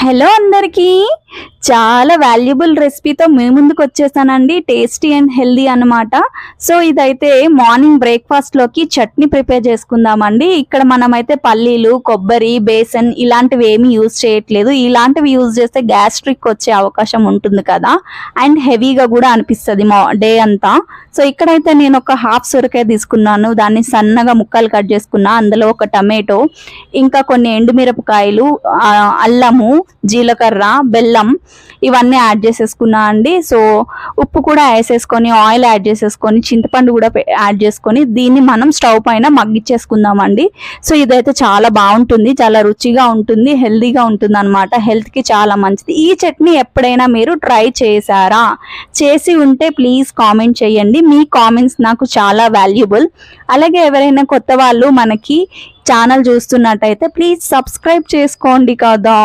Hello అందరికీ. చాలా valuable రెసిపీతో మీ ముందుకు వచ్చేసానండి. టేస్టీ అండ్ హెల్దీ అన్నమాట. సో ఇదైతే మార్నింగ్ బ్రేక్ఫాస్ట్లోకి చట్నీ ప్రిపేర్ చేసుకుందామండి. ఇక్కడ మనమైతే పల్లీలు, కొబ్బరి, బేసన్ ఇలాంటివి ఏమీ యూజ్ చేయట్లేదు. ఇలాంటివి యూజ్ చేస్తే గ్యాస్ట్రిక్ వచ్చే అవకాశం ఉంటుంది కదా, అండ్ హెవీగా కూడా అనిపిస్తుంది డే అంతా. సో ఇక్కడైతే నేను ఒక హాఫ్ సొరకాయ తీసుకున్నాను, దాన్ని సన్నగా ముక్కలు కట్ చేసుకున్నా. అందులో ఒక టమాటో, ఇంకా కొన్ని ఎండుమిరపకాయలు, అల్లము, జీలకర్ర, బెల్లం ఇవన్నీ యాడ్ చేసేసుకున్నా అండి. సో ఉప్పు కూడా వేసేసుకొని, ఆయిల్ యాడ్ చేసేసుకొని, చింతపండు కూడా యాడ్ చేసుకొని దీన్ని మనం స్టవ్ పైన మగ్గిచ్చేసుకుందామండి. సో ఇదైతే చాలా బాగుంటుంది, చాలా రుచిగా ఉంటుంది, హెల్దీగా ఉంటుంది అనమాట. హెల్త్కి చాలా మంచిది. ఈ చట్నీ ఎప్పుడైనా మీరు ట్రై చేశారా? చేసి ఉంటే ప్లీజ్ కామెంట్ చేయండి. మీ కామెంట్స్ నాకు చాలా వాల్యుబుల్. అలాగే ఎవరైనా కొత్త వాళ్ళు మనకి ఛానల్ చూస్తున్నట్టయితే ప్లీజ్ సబ్స్క్రైబ్ చేసుకోండి కదా.